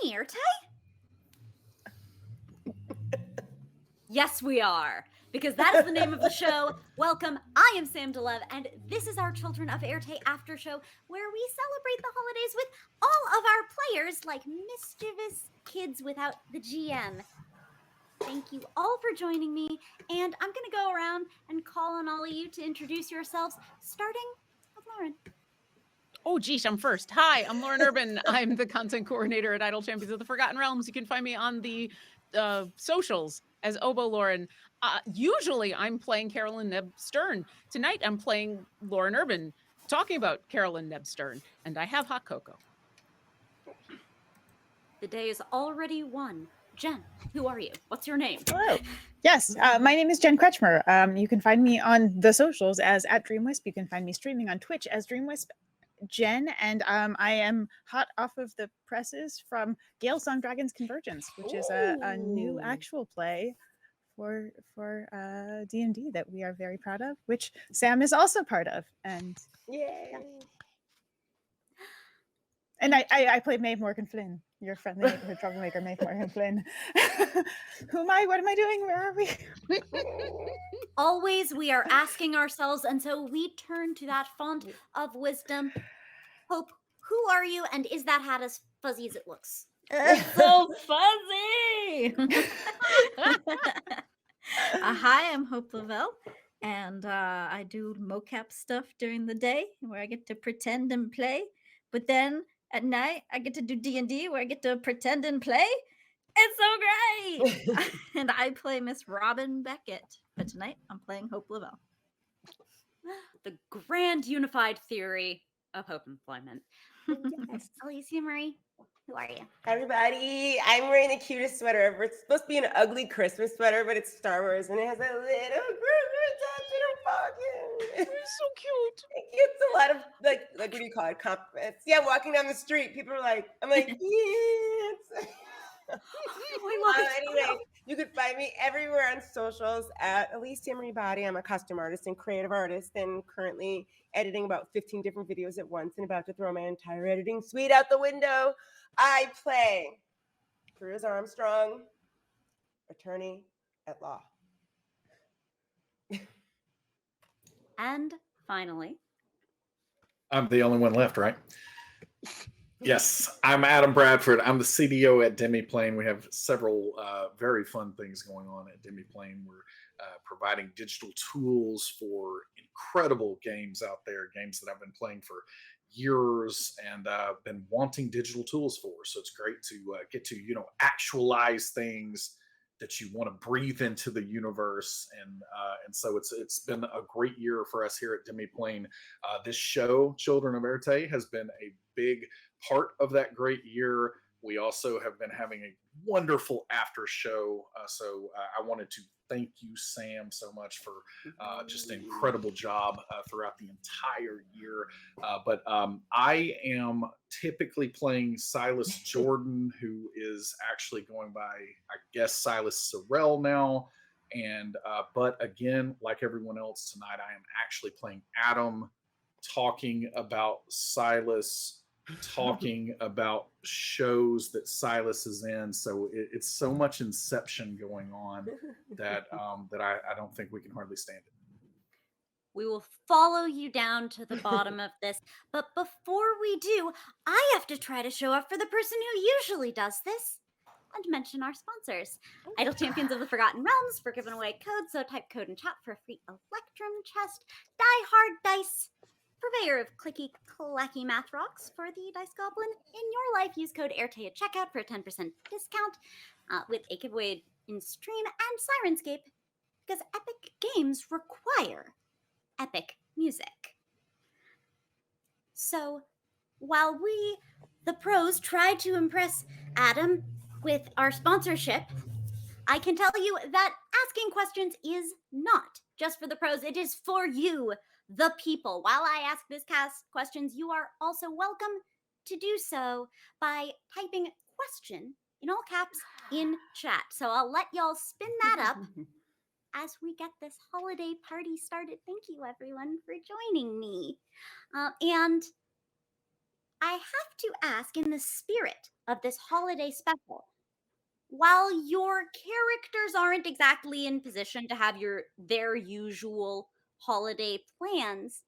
me, Éarte? Yes, we are. Because that is the name of the show. Welcome, I am Sam DeLev, and this is our Children of Éarte after show, where we celebrate the holidays with all of our players like mischievous kids without the GM. Thank you all for joining me, and I'm going to go around and call on all of you to introduce yourselves, starting with Lauren. Oh, geez, I'm first. Hi, I'm Lauren Urban. I'm the content coordinator at Idle Champions of the Forgotten Realms. You can find me on the socials as Obo Lauren. Usually I'm playing Carolyn Neb Stern. Tonight I'm playing Lauren Urban, talking about Carolyn Neb Stern, and I have hot cocoa. The day is already won. Jen, who are you? What's your name? Hello. Yes, my name is Jen Kretchmer. You can find me on the socials as @DreamWisp. You can find me streaming on Twitch as DreamWisp Jen, and I am hot off of the presses from Gale Song Dragons Convergence, which is a new actual play for D&D that we are very proud of, which Sam is also part of. And Yay! Yeah. And I play Maeve Morgan Flynn, your friendly neighborhood troublemaker, Maeve Morgan Flynn. Who am I? What am I doing? Where are we? Always we are asking ourselves, and so we turn to that font of wisdom. Hope, who are you, and is that hat as fuzzy as it looks? It's so fuzzy! Hi, I'm Hope LaVelle, and I do mocap stuff during the day where I get to pretend and play, but then at night I get to do D&D where I get to pretend and play. It's so great! And I play Miss Robin Beckett, but tonight I'm playing Hope LaVelle. The grand unified theory of hope employment. Yes. Alicia Marie, who are you? Hi, everybody. I'm wearing the cutest sweater ever. It's supposed to be an ugly Christmas sweater, but it's Star Wars, and it has a little Christmas touch in her pocket. It's so cute. It's a lot of like what do you call it? Compliments. Yeah, walking down the street, people are like, I'm like, yes. Oh, I love it. Anyway, you can find me everywhere on socials at Alicia Marie Body. I'm a costume artist and creative artist, and currently editing about 15 different videos at once and about to throw my entire editing suite out the window. I play Fairuza Armstrong, attorney at law. And finally, I'm the only one left, right? Yes, I'm Adam Bradford. I'm the CDO at Demiplane. We have several very fun things going on at Demiplane. We're providing digital tools for incredible games out there, games that I've been playing for years and been wanting digital tools for. So it's great to get to, actualize things that you want to breathe into the universe, and so it's been a great year for us here at Demiplane. This show, Children of Éarte, has been a big part of that great year. We also have been having a wonderful after show, so I wanted to thank you, Sam, so much for just an incredible job throughout the entire year. But I am typically playing Silas Jordan, who is actually going by, I guess, Silas Sorrell now. And but again, like everyone else tonight, I am actually playing Adam, talking about Silas, talking about shows that Silas is in. So it's so much Inception going on that I don't think we can hardly stand it. we will follow you down to the bottom of this. But before we do, I have to try to show up for the person who usually does this and mention our sponsors. Idle Champions of the Forgotten Realms for giving away codes, so type code in chat for a free Electrum chest. Die Hard Dice, purveyor of clicky clacky math rocks for the Dice Goblin in your life. Use code Éarte at checkout for a 10% discount with a giveaway in stream, and Sirenscape, because epic games require epic music. So while we, the pros, try to impress Adam with our sponsorship, I can tell you that asking questions is not just for the pros. It is for you, the people. While I ask this cast questions, you are also welcome to do so by typing question in all caps in chat. So I'll let y'all spin that up as we get this holiday party started. Thank you, everyone, for joining me. And I have to ask, in the spirit of this holiday special, while your characters aren't exactly in position to have their usual holiday plans,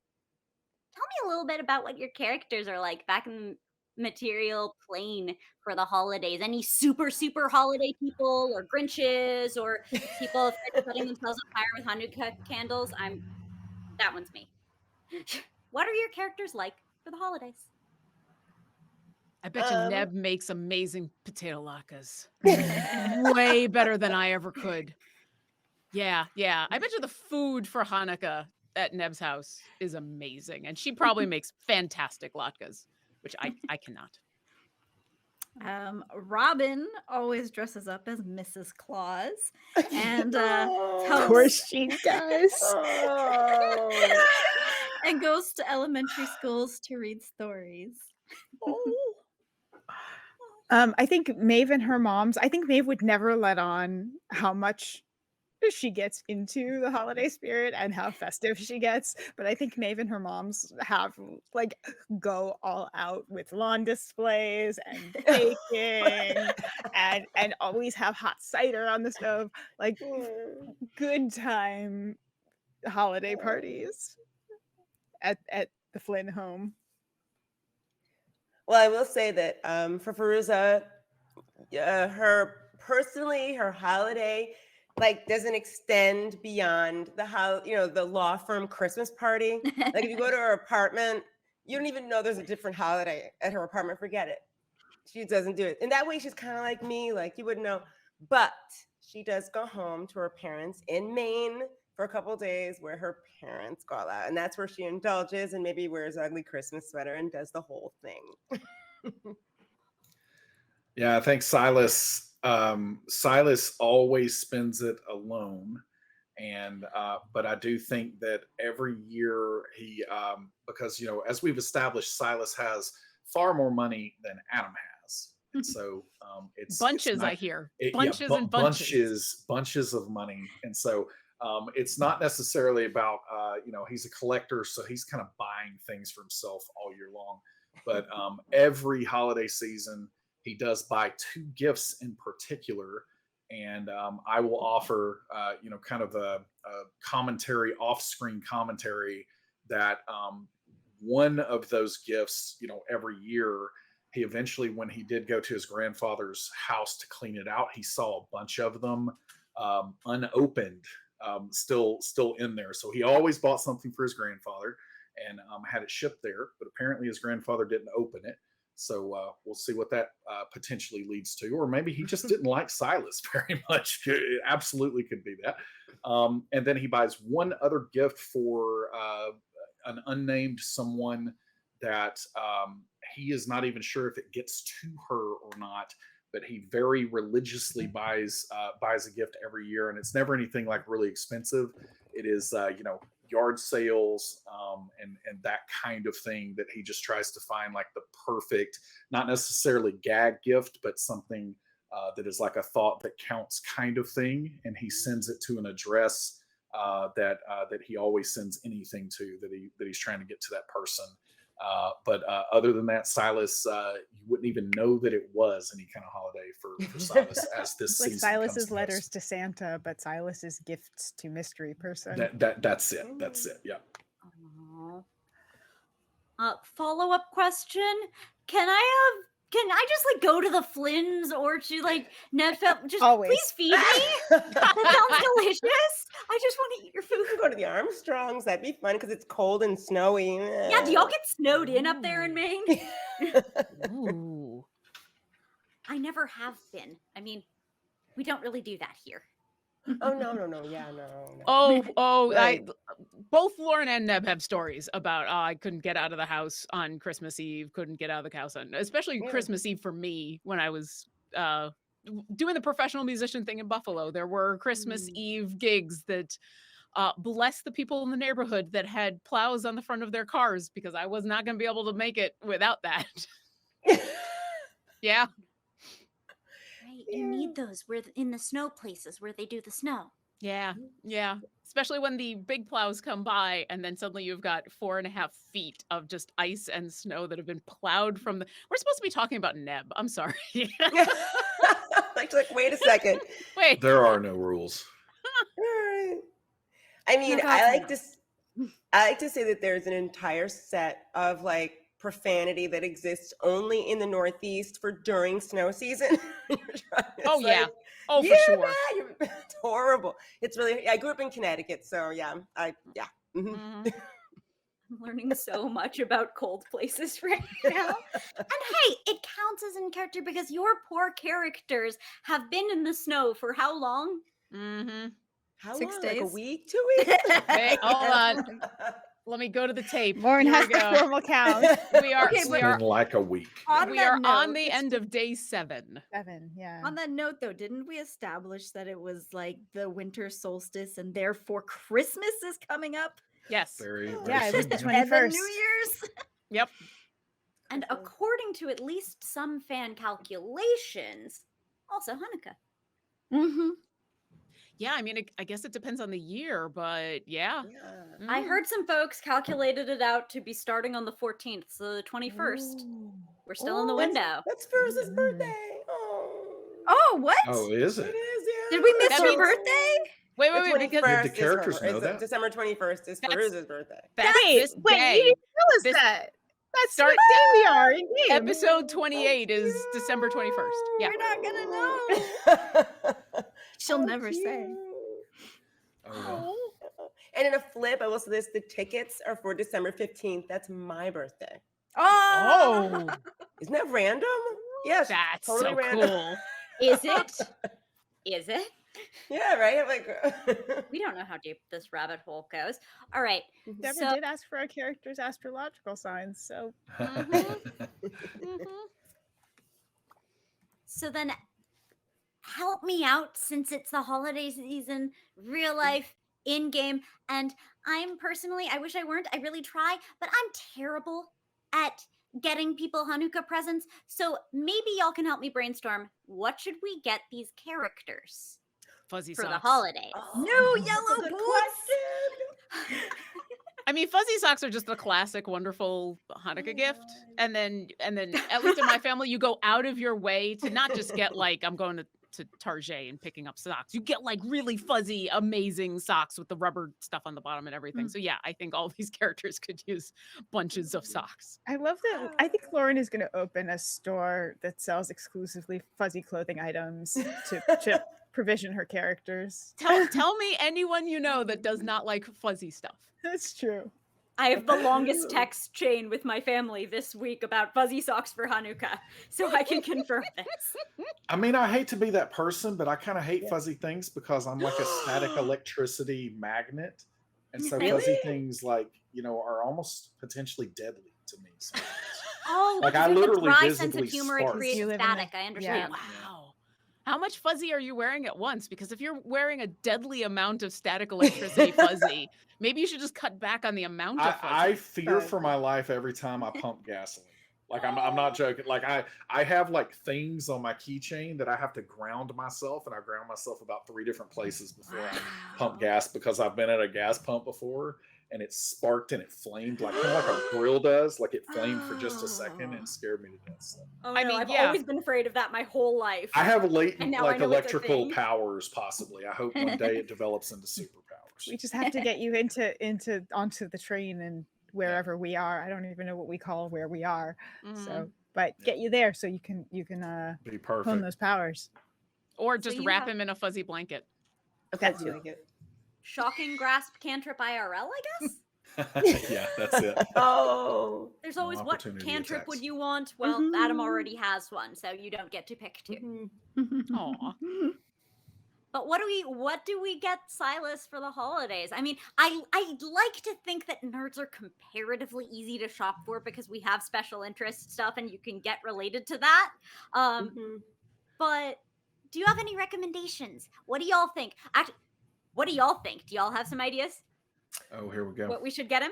tell me a little bit about what your characters are like back in material plane for the holidays. Any super holiday people or Grinches or people setting themselves on fire with Hanukkah candles? That one's me. What are your characters like for the holidays? I bet you Neb makes amazing potato latkes. Way better than I ever could. Yeah. I bet you the food for Hanukkah at Neb's house is amazing. And she probably makes fantastic latkes, which I cannot. Robin always dresses up as Mrs. Claus and Of course she does. Oh. and goes to elementary schools to read stories. I think Maeve and her moms, I think Maeve would never let on how much she gets into the holiday spirit and how festive she gets, but I think Maeve and her moms have like go all out with lawn displays and baking and always have hot cider on the stove, like good time holiday parties at the Flynn home. Well, I will say that for Fairuza, her holiday doesn't extend beyond the law firm Christmas party. Like if you go to her apartment, you don't even know there's a different holiday at her apartment. Forget it. She doesn't do it. And that way she's kind of like me, like you wouldn't know. But she does go home to her parents in Maine for a couple of days where her parents go all out. And that's where she indulges and maybe wears an ugly Christmas sweater and does the whole thing. Yeah, I think Silas always spends it alone, and but I do think that every year he because as we've established, Silas has far more money than Adam has, and so it's Bunches, not, I hear. it- Bunches yeah, and bunches. bunches of money, and so it's not necessarily about he's a collector, so he's kind of buying things for himself all year long, but every holiday season he does buy 2 gifts in particular, and I will offer kind of a commentary, off-screen commentary, that one of those gifts, every year, he eventually, when he did go to his grandfather's house to clean it out, he saw a bunch of them unopened, still in there. So he always bought something for his grandfather and had it shipped there, but apparently his grandfather didn't open it. So we'll see what that potentially leads to, or maybe he just didn't like Silas very much. It absolutely could be that. And then he buys one other gift for an unnamed someone that he is not even sure if it gets to her or not. But he very religiously buys a gift every year, and it's never anything like really expensive. It is yard sales and that kind of thing, that he just tries to find like the perfect, not necessarily gag gift, but something that is like a thought that counts kind of thing, and he sends it to an address that he always sends anything to, that he's trying to get to that person. But other than that, Silas, you wouldn't even know that it was any kind of holiday for Silas as this Like season Silas's comes to letters us. to Santa, but Silas's gifts to mystery person. That's it. That's it. Yeah. Follow-up question. Can I just like go to the Flynn's or to like Netflix? Just Always. please feed me. That sounds delicious. I just want to eat your You food. could go to the Armstrongs. That'd be fun because it's cold and snowy. Yeah, do y'all get snowed in up there in Maine? Ooh. I never have been. I mean, we don't really do that here. Oh no. Yeah, no. Oh, Right. both Lauren and Neb have stories about I couldn't get out of the house on Christmas Eve, couldn't get out of the house on, especially Yeah. Christmas Eve for me when I was doing the professional musician thing in Buffalo. There were Christmas Eve gigs that bless the people in the neighborhood that had plows on the front of their cars, because I was not going to be able to make it without that. Yeah. Right, you need those where in the snow places where they do the snow. Yeah, yeah. Especially when the big plows come by and then suddenly you've got 4.5 feet of just ice and snow that have been plowed from the. We're supposed to be talking about Neb. I'm sorry. Like, wait a second. Wait. There are no rules. All right. I mean, God, I like no. I like to say that there's an entire set of like profanity that exists only in the Northeast for during snow season. Oh, yeah. Like, Oh, for yeah, sure. man, it's horrible. It's really. I grew up in Connecticut, so yeah. Yeah. Mhm. Mhm. I'm learning so much about cold places right now. And hey, it counts as in character because your poor characters have been in the snow for how long? Mhm. How 6 long? Like a days. week, 2 weeks? Wait, hold Yes. on. Let me go to the tape. Lauren Here has we the go. formal count. We are Okay, It's we been are like a week. On we that are on note, the it's end just- of day 7. 7, yeah. On that note, though, didn't we establish that it was like the winter solstice and therefore Christmas is coming up? Yes. Very, very Yeah, it was soon, the yeah. And then 21st. New Year's. Yep. And Okay. according to at least some fan calculations, also Hanukkah. Mm-hmm. Yeah, I mean, I guess it depends on the year, but yeah. Yeah. I Mm. heard some folks calculated it out to be starting on the 14th, so the 21st. Ooh. We're still in the Oh, window. That's Fairuza's Mm. birthday. Oh. Oh, what? Oh, is It it? is, yeah. Did we miss That her means- birthday? Wait, The wait, because 21st Did the is her- characters know is that? December 21st is That's- Fairuza's birthday. that's this day. you tell us This- that. That's start- what day we are in game. Episode 28 is December 21st. Yeah. We're not gonna know. She'll never say. Oh, well. And in a flip, I will say this: the tickets are for December 15th. That's my birthday. Oh, Isn't that random? Yes. that's totally so random. cool. Is it? Is it? Yeah, right. I'm like, We don't know how deep this rabbit hole goes. All right. Deborah So- did ask for our characters' astrological signs, so Mhm. So then help me out since it's the holiday season, real life, in game. And I'm personally, I wish I weren't, I really try, but I'm terrible at getting people Hanukkah presents. So maybe y'all can help me brainstorm what should we get these characters Fuzzy for the socks. holidays? New that's a yellow good boots. question. I mean, fuzzy socks are just the classic, wonderful Hanukkah gift. And then, at least in my family, you go out of your way to not just get like, I'm going to Target and picking up socks. You get like really fuzzy, amazing socks with the rubber stuff on the bottom and everything. So yeah, I think all these characters could use bunches of socks. I love that. I think Lauren is going to open a store that sells exclusively fuzzy clothing items to provision her characters. Tell me anyone you know that does not like fuzzy stuff. That's true. I have the longest text chain with my family this week about fuzzy socks for Hanukkah, so I can confirm this. I mean, I hate to be that person, but I kind of hate fuzzy things because I'm like a static electricity magnet. And so Really? fuzzy things like, are almost potentially deadly to me sometimes. Oh, Like, because I you have a literally dry sense of visibly humor, it spark. creates You live in a- static. I understand. Wow. How much fuzzy are you wearing at once? Because if you're wearing a deadly amount of static electricity fuzzy, maybe you should just cut back on the amount of fuzzy. I fear for my life every time I pump gasoline. Like I'm not joking. Like I have like things on my keychain that I have to ground myself, and I ground myself about 3 different places before I pump gas because I've been at a gas pump before and it sparked and it flamed like kind of like a grill does. Like it flamed for just a second and it scared me to death. So. Oh, I no, mean, I've yeah. always been afraid of that my whole life. I have And latent now I like know it's a electrical thing. powers possibly. I hope one day it develops into superpowers. We just have to get you onto the train and wherever we are. I don't even know what we call where we are. Mhm. So, but get you there so you can Be hone perfect. those powers. Or So just you wrap have- him in a fuzzy blanket. That I too. like it. Shocking grasp cantrip IRL, I guess. Yeah, that's it. Oh. There's always what opportunity cantrip attacks. would you want? Well, Adam already has one, so you don't get to pick two. Mhm. Aw. But what do we get Silas for the holidays? I mean, I like to think that nerds are comparatively easy to shop for because we have special interest stuff and you can get related to that. Mhm. But do you have any recommendations? What do y'all think? Actually, what do y'all think? Do y'all have some ideas Oh, here we go. what we should get him?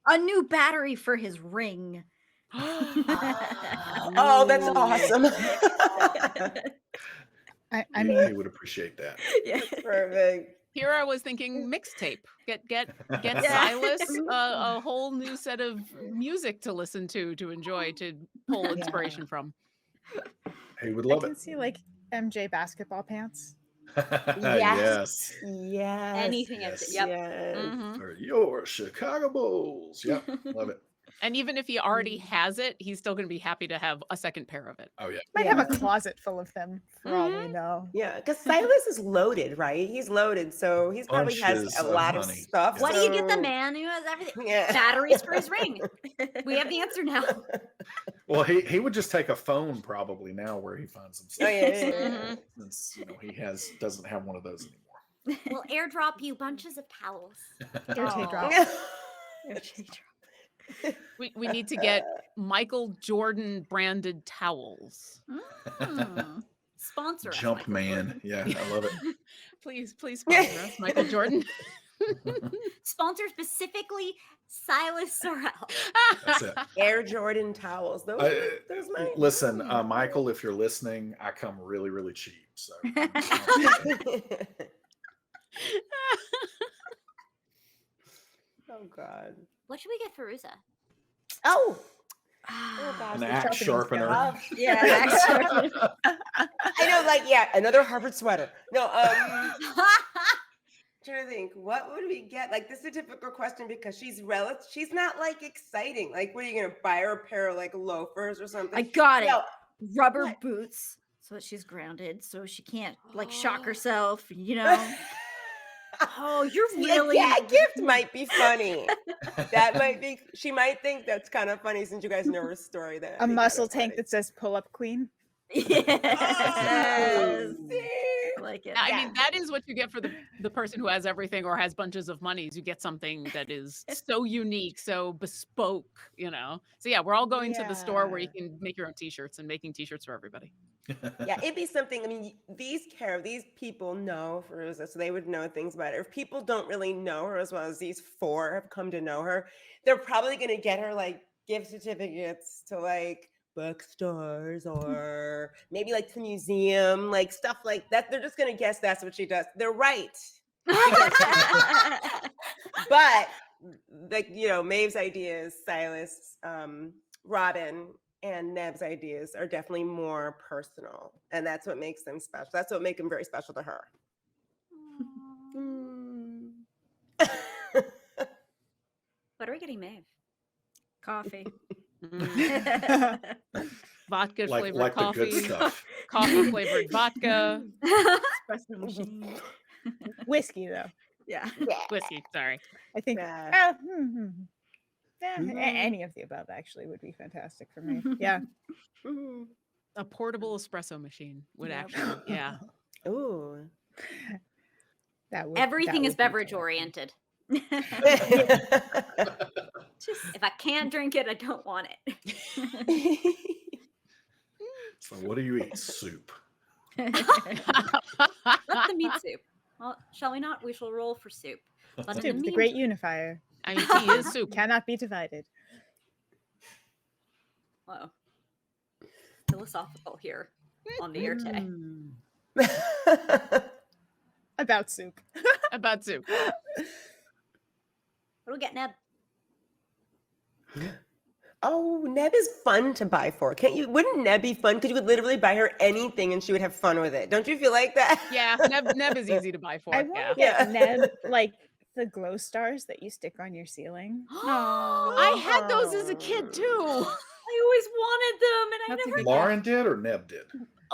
A new battery for his ring. Oh, that's awesome. I Yeah, mean, he would appreciate that. Yeah. Perfect. Here I was thinking mixtape. Get Yeah. Silas a whole new set of music to listen to enjoy, to pull inspiration from. He would I love can it. see like MJ basketball pants. Yes. Yes. Anything. Yes. Yep. Yes. Mhm. For your Chicago Bulls. Yep. Love it. And even if he already has it, he's still going to be happy to have a second pair of it. Oh yeah. Might have a Yeah. closet full of them for all we know. Yeah, because Silas is loaded, right? He's loaded, so he's probably has Bunches a of lot of money. stuff. What do you get the so- man who has everything? Yeah. Batteries for his ring. We have the answer now. Well, he would just take a phone probably now where he finds them. Oh, yeah. Mhm. Since he doesn't have one of those anymore. We'll airdrop you bunches of towels. Airtape Aw. drop. We need to get Michael Jordan branded towels. Mm. Sponsor us, Jump Michael man. Jordan. Yeah, I love it. Please sponsor us, Michael Jordan. Sponsor specifically Silas Sorrell. That's it. Air Jordan towels. Those might. Listen, Michael, if you're listening, I come really, really cheap. So Oh God. What should we get Fairuza? Oh. gosh, an the axe sharpening sharpener. Yeah, actually. I know, like, another Harvard sweater. No, trying to think, what would we get? Like, this is a typical question because she's not like exciting. Like, what are you gonna buy her a pair of like loafers or something? I got it. No. Rubber What? boots, so that she's grounded, so she can't like shock herself. You know. Oh, you're See, really. that gift might be funny. That might be. She might think that's kind of funny since you guys know her story. That A muscle tank that says "Pull Up Queen." Yes. see? I like it. I Yeah. mean, that is what you get for the person who has everything or has bunches of monies. You get something that is so unique, so bespoke, So yeah, we're all going to the store where you can make your own t-shirts and making t-shirts for everybody. Yeah, it'd be something. I mean, these people know Fairuza, so they would know things about her. If people don't really know her as well as these four have come to know her, they're probably going to get her like gift certificates to like bookstores or maybe like to the museum, like stuff like that. They're just going to guess that's what she does. They're right. But like, Maeve's ideas, Silas, Robin, and Neb's ideas are definitely more personal, and that's what makes them special. That's what makes them very special to her. What are we getting, Maeve? Coffee. Vodka flavored like the coffee, good stuff. coffee flavored vodka, Espresso machine. Whiskey, though. Yeah. whiskey. Sorry. I think Yeah. any of the above actually would be fantastic for me. Yeah. A portable espresso machine would Yep. actually, yeah. Ooh. That would, Everything that is would be beverage delightful. oriented. If I can't drink it, I don't want it. So what do you eat? Soup. Let the meat soup. Well, shall we not? We shall roll for soup. But in Soup, the the meantime, great unifier. I mean, tea is soup. Cannot be divided. whoa, philosophical here on the Éarte. About soup. About soup. What do we get, Neb? Oh, Neb is fun to buy for. Wouldn't Neb be fun? Because you would literally buy her anything and she would have fun with it. Don't you feel like that? Yeah, Neb is easy to buy for. I Yeah. want to get Neb like the glow stars that you stick on your ceiling. I had those as a kid too. I always wanted them, and I That's a never. good Lauren did or Neb did?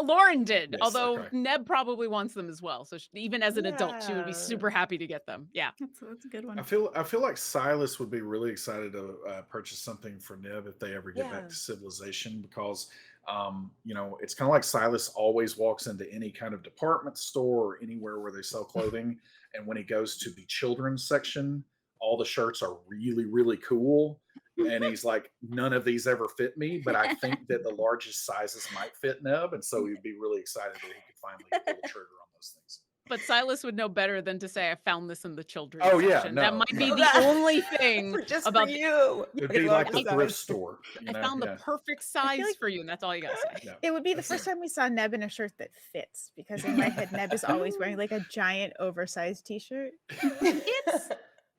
Lauren did, Yes, although okay. Neb probably wants them as well. So even as an adult, she would be Yeah. super happy to get them. Yeah. That's a good one. I feel like Silas would be really excited to purchase something for Neb if they ever get Yeah. back to civilization because it's kind of like Silas always walks into any kind of department store or anywhere where they sell clothing, and when he goes to the children's section, all the shirts are really, really cool. And he's like, none of these ever fit me, but I think that the largest sizes might fit Neb. And so he'd be really excited that he could finally pull the trigger on those things. But Silas would know better than to say, I found this in the children's Oh, yeah, section. That no, might be no. the only thing Just about for you. It'd Get be Lauren like the to thrift sign. store. I found the perfect size like- for you, and that's all you gotta say. Yeah. It would be the first time we saw Neb in a shirt that fits, because in my head, Neb is always wearing like a giant oversized t-shirt.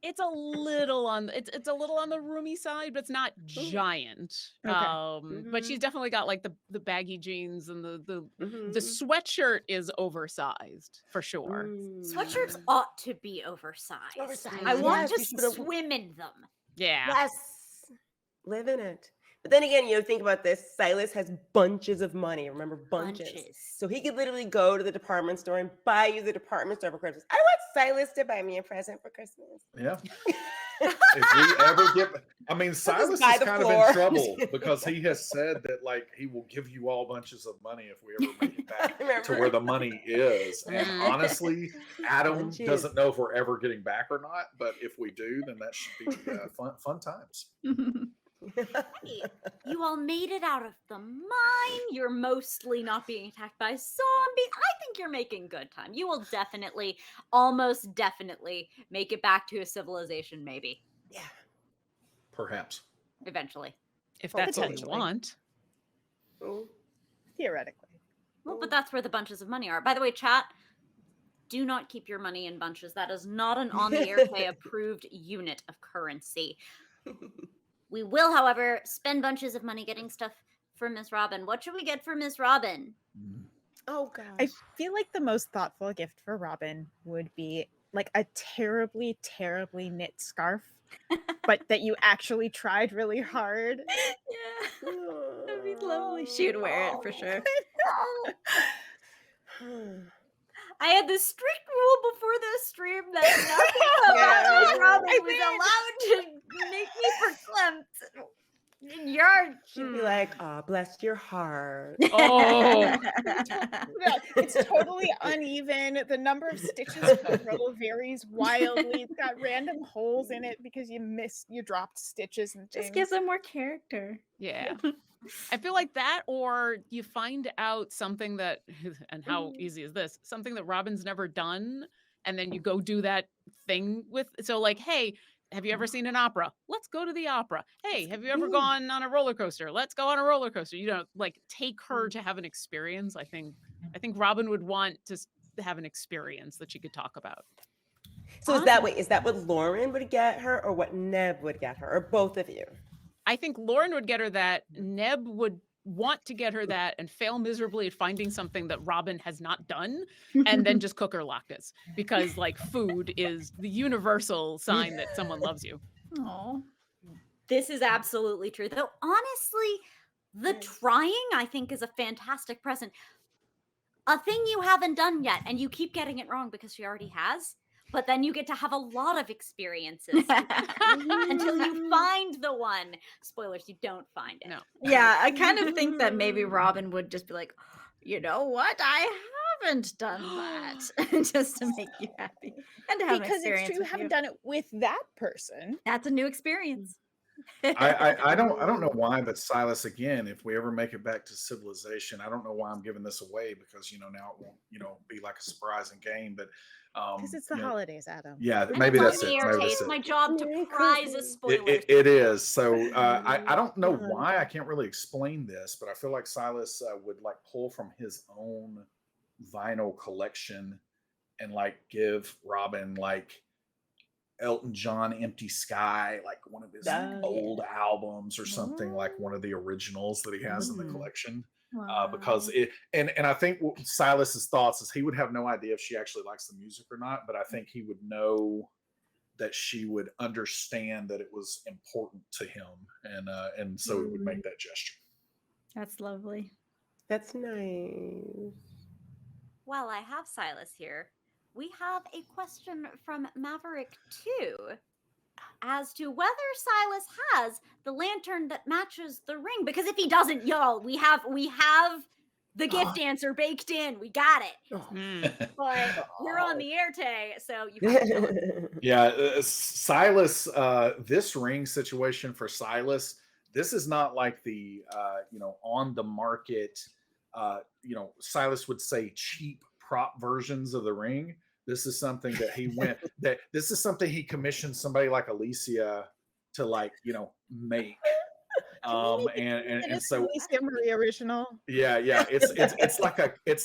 It's a little on it's a little on the roomy side, but it's not giant. Okay. But she's definitely got like the baggy jeans, and the Mhm. sweatshirt is oversized for sure. Sweatshirts ought to be oversized. Oversized, I want yes, to you should put a- swim in them. Yeah. Yes. Live in it. But then again, think about this. Silas has bunches of money. Remember, bunches. So he could literally go to the department store and buy you the department store for Christmas. I want Silas to buy me a present for Christmas. Yeah. If we ever get, I mean, Silas buy is the kind of floor. in trouble because he has said that like he will give you all bunches of money if we ever make it back to Remember? where the money is. And Mm. honestly, Adam Bunches. doesn't know if we're ever getting back or not. But if we do, then that should be fun times. Hey, you all made it out of the mine. You're mostly not being attacked by zombies. I think you're making good time. You will definitely, almost definitely, make it back to a civilization, maybe, Yeah. Perhaps. eventually. If that's what you Potentially. want. Ooh. Theoretically. Well, but that's where the bunches of money are. By the way, chat, do not keep your money in bunches. That is not an on the Éarte approved unit of currency. We will, however, spend bunches of money getting stuff for Miss Robin. What should we get for Miss Robin? Oh gosh. I feel like the most thoughtful gift for Robin would be like a terribly, terribly knit scarf, but that you actually tried really hard. Yeah, that'd be lovely. She would wear it for sure. I had this strict rule before the stream that nothing about Miss Robin was allowed to make me verklempt. In your She'd be like, "Oh, bless your heart." Oh, Yeah, it's totally uneven. The number of stitches per row varies wildly. It's got random holes in it because you dropped stitches and things. Just gives them more character. yeah. I feel like that, or you find out something that, and how easy is this? Something that Robin's never done, and then you go do that thing with. So, like, hey, have you ever seen an opera? Let's go to the opera. Hey, have you ever gone on a roller coaster? Let's go on a roller coaster. Like take her to have an experience. I think Robin would want to have an experience that she could talk about. So is that what Lauren would get her, or what Neb would get her, or both of you? I think Lauren would get her that. Neb would want to get her that and fail miserably at finding something that Robin has not done, and then just cook her latkes, because like food is the universal sign that someone loves you. Oh, This is absolutely true. Though honestly, the trying I think is a fantastic present. A thing you haven't done yet, and you keep getting it wrong because she already has. But then you get to have a lot of experiences until you find the one. Spoilers, you don't find it. No. yeah. I kind of think that maybe Robin would just be like, you know what? I haven't done that, just to make you happy and to have an Because experience it's true, you with haven't you. done it with that person. That's a new experience. I don't know why, but Silas, again, if we ever make it back to civilization, I don't know why I'm giving this away, because now it won't be like a surprising game, but Because it's the holidays, Adam. yeah, I maybe love that's the it. Éarte. Maybe that's It's it. my job to Merry prize a Christmas. spoiler. It is. So I don't know why. I can't really explain this, but I feel like Silas would like pull from his own vinyl collection and like give Robin like Elton John Empty Sky, like one of his old albums or something, like one of the originals that he has in the collection. Because it and I think Silas's thoughts is he would have no idea if she actually likes the music or not, but I think he would know that she would understand that it was important to him, and so he would make that gesture. That's lovely. That's nice. While I have Silas here, we have a question from Maverick 2 as to whether Silas has the lantern that matches the ring. Because if he doesn't, y'all, we have the gift answer baked in. We got it. But we're on the Éarte, so you have to tell us. Yeah, Silas, this ring situation for Silas, this is not like the on the market, Silas would say cheap prop versions of the ring. This is something that this is something he commissioned somebody like Alicia to like, make. And so Alicia Marie original. yeah, it's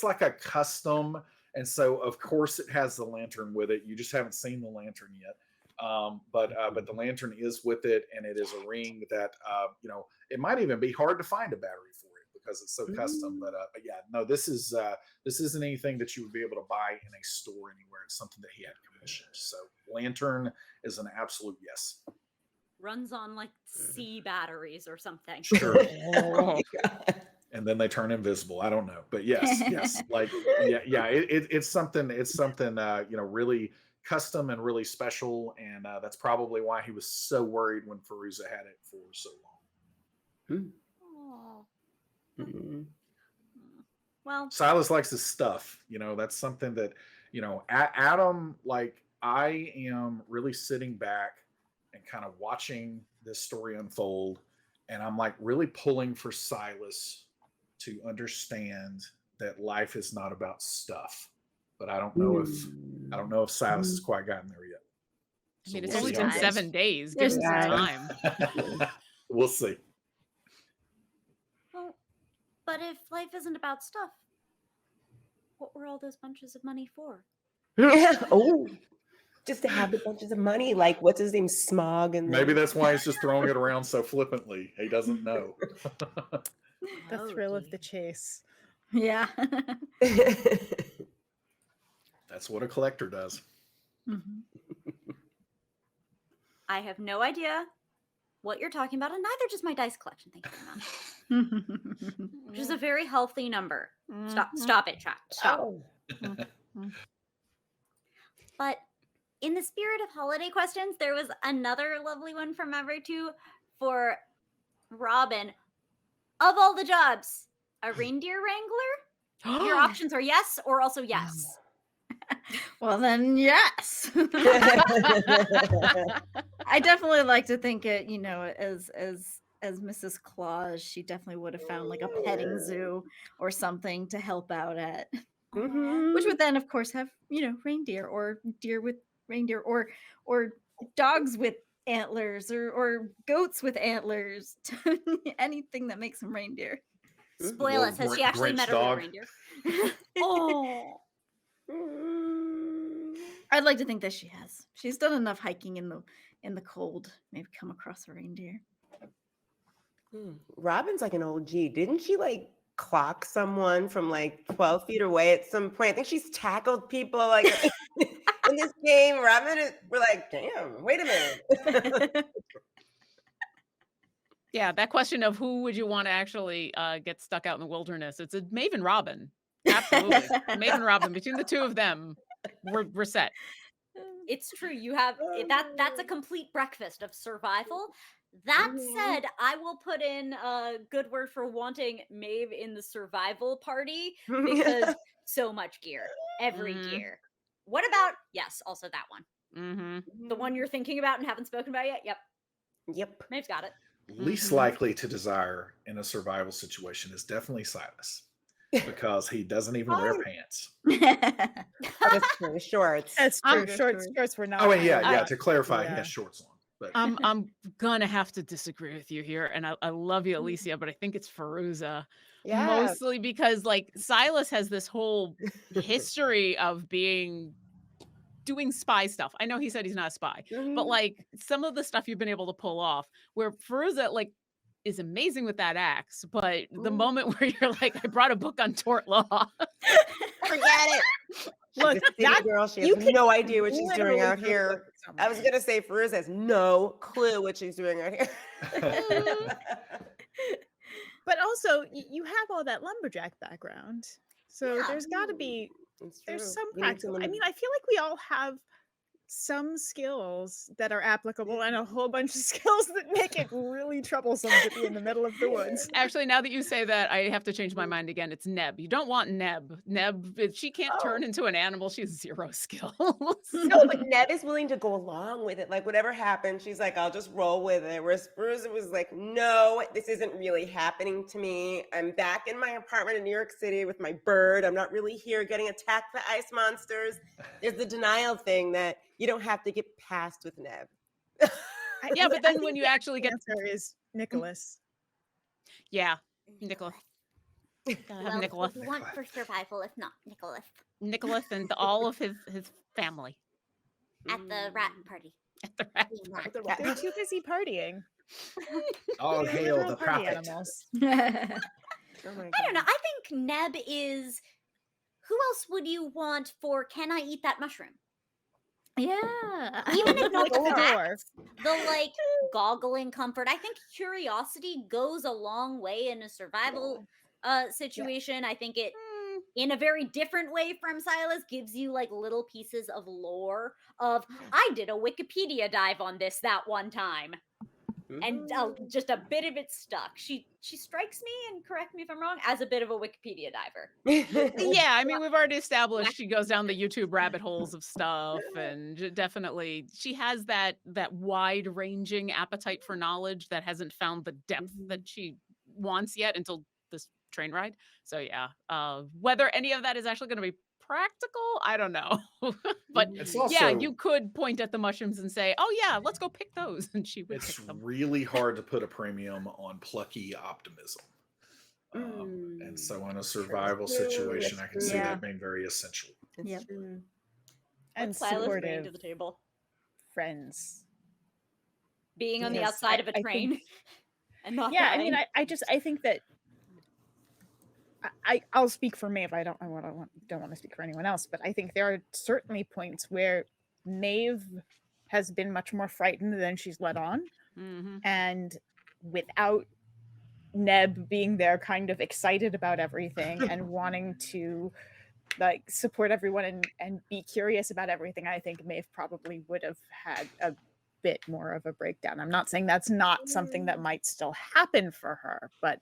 like a custom, and so of course it has the lantern with it. You just haven't seen the lantern yet. But the lantern is with it, and it is a ring that it might even be hard to find a battery for it because it's so custom. But yeah, no, this isn't anything that you would be able to buy in a store anywhere. It's something that he had commissioned. So lantern is an absolute yes. Runs on like C batteries or something. Sure. And then they turn invisible. I don't know, but yes, like yeah. It's something really custom and really special, and that's probably why he was so worried when Fairuza had it for so long. Well, Silas likes his stuff. That's something that Adam, like, I am really sitting back and kind of watching this story unfold, and I'm like really pulling for Silas to understand that life is not about stuff. But I don't know if Silas has quite gotten there yet. I mean, So it's we'll only see how been it 7 days. Give him some time. goes. We'll see. well, but if life isn't about stuff, what were all those bunches of money for? Oh, just to have the bunches of money. Like, what's his name? Smog. And Maybe that's why he's just throwing it around so flippantly. He doesn't know. The thrill of the chase. Yeah. That's what a collector does. I have no idea what you're talking about, and neither does my dice collection. Thank you very much. Which is a very healthy number. Stop it, chat. Stop. But in the spirit of holiday questions, there was another lovely one from Every2 for Robin. Of all the jobs, a reindeer wrangler? Your options are yes or also yes. Well, then, yes. I definitely like to think it, as Mrs. Claus, she definitely would have found like a petting zoo or something to help out at. Which would then, of course, have, reindeer or deer with reindeer or dogs with antlers or goats with antlers. Anything that makes them reindeer. Spoil us. Has she actually Grinch met dog. a reindeer? Oh. I'd like to think that she has. She's done enough hiking in the cold. Maybe come across a reindeer. Robin's like an old G. Didn't she like clock someone from like 12 feet away at some point? I think she's tackled people like in this game. We're like, damn, wait a minute. Yeah, that question of who would you want to actually get stuck out in the wilderness? It's a Maeve and Robin. Absolutely. Maeve and Robin. Between the two of them, we're set. It's true. You have that's a complete breakfast of survival. That said, I will put in a good word for wanting Maeve in the survival party because so much gear. Every gear. What about also that one? The one you're thinking about and haven't spoken about yet? Yep. Maeve's got it. Least likely to desire in a survival situation is definitely Silas, because he doesn't even wear pants. That's true. Shorts. That's true. Shorts were not. Oh, and yeah. To clarify, he has shorts on. But I'm gonna have to disagree with you here, and I love you, Alicia, but I think it's Fairuza. Yeah. Mostly because like Silas has this whole history of doing spy stuff. I know he said he's not a spy, but like some of the stuff you've been able to pull off, where Fairuza like is amazing with that axe, but the moment where you're like, I brought a book on tort law. Forget it. Look, that girl, she has no idea what she's doing out here. I was gonna say Fairuza has no clue what she's doing out here. But also, you have all that lumberjack background, so there's got to be some practical. I mean, I feel like we all have some skills that are applicable and a whole bunch of skills that make it really troublesome to be in the middle of the woods. Actually, now that you say that, I have to change my mind again. It's Neb. You don't want Neb. Neb, if she can't turn into an animal, she has 0 skills. No, but Neb is willing to go along with it. Like, whatever happens, she's like, I'll just roll with it. Whereas Fairuza was like, no, this isn't really happening to me. I'm back in my apartment in New York City with my bird. I'm not really here getting attacked by ice monsters. There's the denial thing that you don't have to get past with Neb. Yeah, but I then think when you the actually get, answer is Nicholas. yeah, Nicholas. Gotta have Well, Nicholas. what do you want for survival if not Nicholas? Nicholas and all of his family At the rat party. at the rat Being party. rat. They're too busy partying. All They're hail literal the party prophet. animals. Oh my I don't know. God. I think Neb is. Who else would you want for can I eat that mushroom? Yeah. Even if not Lick the door. facts, the like goggling comfort. I think curiosity goes a long way in a survival situation. I think it in a very different way from Silas gives you like little pieces of lore of I did a Wikipedia dive on this that one time. And just a bit of it stuck. She strikes me, and correct me if I'm wrong, as a bit of a Wikipedia diver. Yeah, I mean, we've already established she goes down the YouTube rabbit holes of stuff, and definitely she has that wide-ranging appetite for knowledge that hasn't found the depth that she wants yet until this train ride. So yeah, whether any of that is actually going to be practical, I don't know. But It's yeah, also you could point at the mushrooms and say, "Oh yeah, let's go pick those," and she would it's pick them. really hard to put a premium on plucky optimism. And so in a survival situation, I can see Yeah. that being very essential. Yep. And Silas bringing supportive to the table, friends. being on the Because outside of a I train think- and not Yeah, I mean, dying. I think that I'll speak for Maeve. I don't want to speak for anyone else, but I think there are certainly points where Maeve has been much more frightened than she's let on, and without Neb being there, kind of excited about everything and wanting to like support everyone and be curious about everything, I think Maeve probably would have had a bit more of a breakdown. I'm not saying that's not something that might still happen for her, but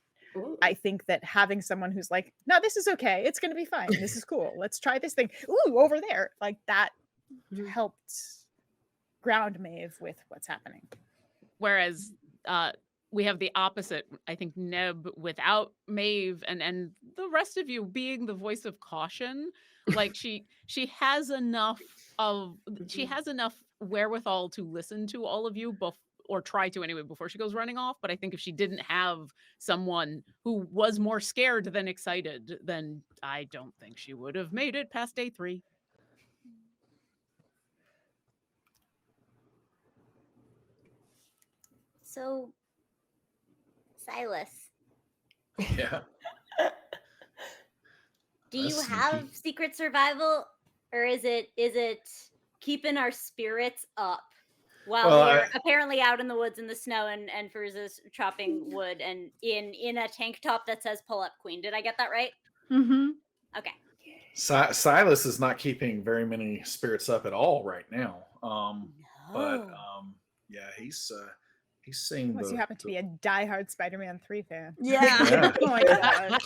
I think that having someone who's like, no, this is okay. It's going to be fine. This is cool. Let's try this thing. Ooh, over there. Like that helped ground Maeve with what's happening. Whereas we have the opposite. I think Neb without Maeve and the rest of you being the voice of caution, like she has enough wherewithal to listen to all of you or try to anyway before she goes running off. But I think if she didn't have someone who was more scared than excited, then I don't think she would have made it past day 3. So, Silas, Yeah. do you That's have sneaky. secret survival, or is it keeping our spirits up while Well, we're apparently out in the woods in the snow and Fairuza's chopping wood and in a tank top that says "Pull Up Queen"? Did I get that right? Mm-hmm. Okay. Silas is not keeping very many spirits up at all right now. But yeah, he's seeing Unless the, you happen to be a diehard Spider-Man 3 fan. Yeah. Oh my god.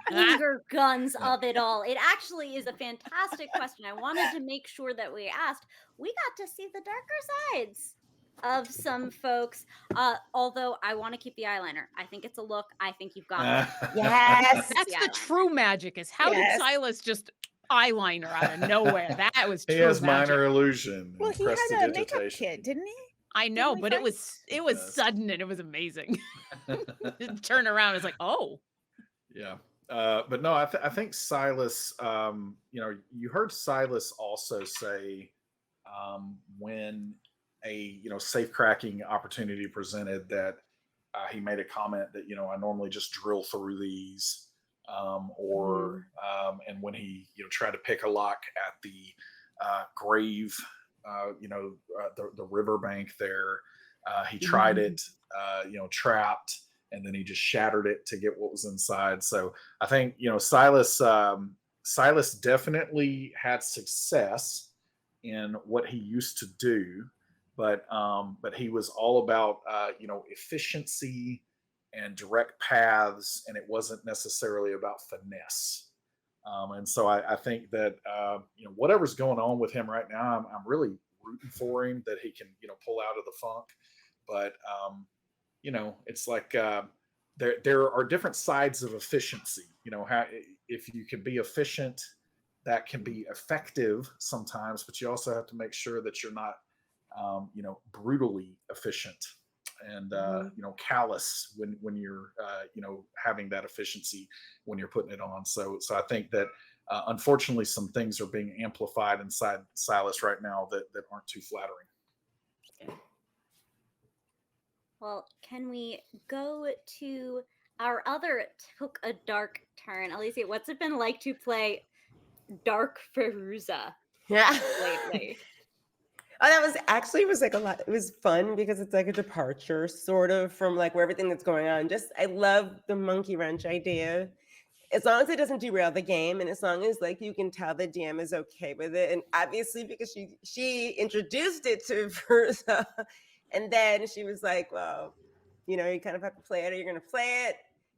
Finger guns Yeah. of it all. It actually is a fantastic question. I wanted to make sure that we asked. We got to see the darker sides of some folks. Although I want to keep the eyeliner. I think it's a look. I think you've got it. Yes. That's the eyeliner. true magic. Is how Yes. did Silas just eyeliner out of nowhere? That was he true has magic. minor illusion. Well, and he had a makeup prestidigitation. kit, didn't he? I know, we but it find? was He was does. sudden and it was amazing. Turn around, it's like, oh, Yeah. But no, I think Silas, you heard Silas also say when a, safe cracking opportunity presented that he made a comment that, I normally just drill through these and when he, tried to pick a lock at the grave, the riverbank there, he tried it, trapped, and then he just shattered it to get what was inside. So I think, Silas definitely had success in what he used to do, but he was all about efficiency and direct paths, and it wasn't necessarily about finesse. And so I think that whatever's going on with him right now, I'm really rooting for him that he can pull out of the funk. But it's like there are different sides of efficiency. How if you can be efficient, that can be effective sometimes, but you also have to make sure that you're not brutally efficient and callous when you're having that efficiency when you're putting it on. So I think that unfortunately some things are being amplified inside Silas right now that aren't too flattering. Well, can we go to our other took a dark turn? Alicia, what's it been like to play Dark Fairuza Yeah. lately? Oh, that was actually was like a lot. It was fun because it's like a departure sort of from like where everything that's going on. Just I love the monkey wrench idea. As long as it doesn't derail the game, and as long as like you can tell the DM is okay with it, and obviously because she introduced it to Fairuza, and then she was like, well, you kind of have to play it, or you're going to play it,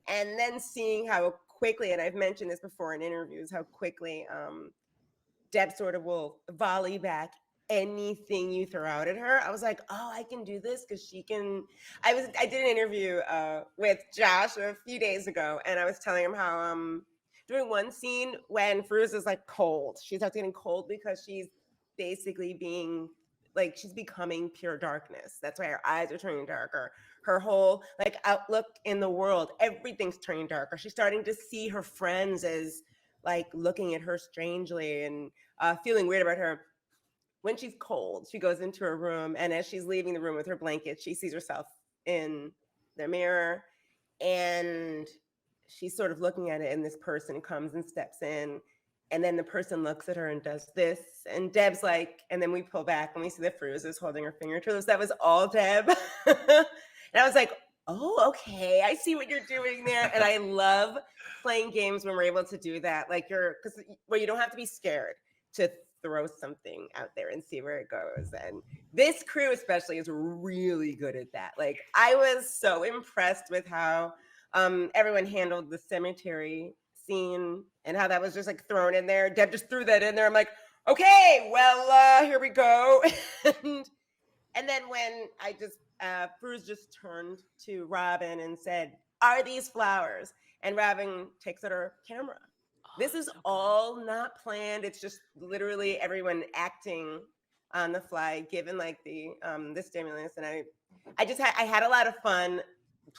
and then seeing how quickly, and I've mentioned this before in interviews, how quickly Deb sort of will volley back anything you throw out at her. I was like, oh, I can do this because she can. I did an interview with Josh a few days ago, and I was telling him how during one scene when Fairuza's like cold, she starts getting cold because she's basically being like she's becoming pure darkness. That's why her eyes are turning darker. Her whole like outlook in the world, everything's turning darker. She's starting to see her friends as like looking at her strangely and feeling weird about her. When she's cold, she goes into her room, and as she's leaving the room with her blanket, she sees herself in the mirror, and she's sort of looking at it, and this person comes and steps in, and then the person looks at her and does this, and Deb's like, and then we pull back, and we see that Fairuza is holding her finger to her lips. That was all Deb. And I was like, oh, okay, I see what you're doing there. And I love playing games when we're able to do that. Like because you don't have to be scared to throw something out there and see where it goes. And this crew especially is really good at that. Like I was so impressed with how everyone handled the cemetery scene and how that was just like thrown in there. Deb just threw that in there. I'm like, okay, well, here we go. and then when I just Bruce just turned to Robin and said, are these flowers? And Robin takes out her camera. This is all not planned. It's just literally everyone acting on the fly, given like the stimulus. And I had a lot of fun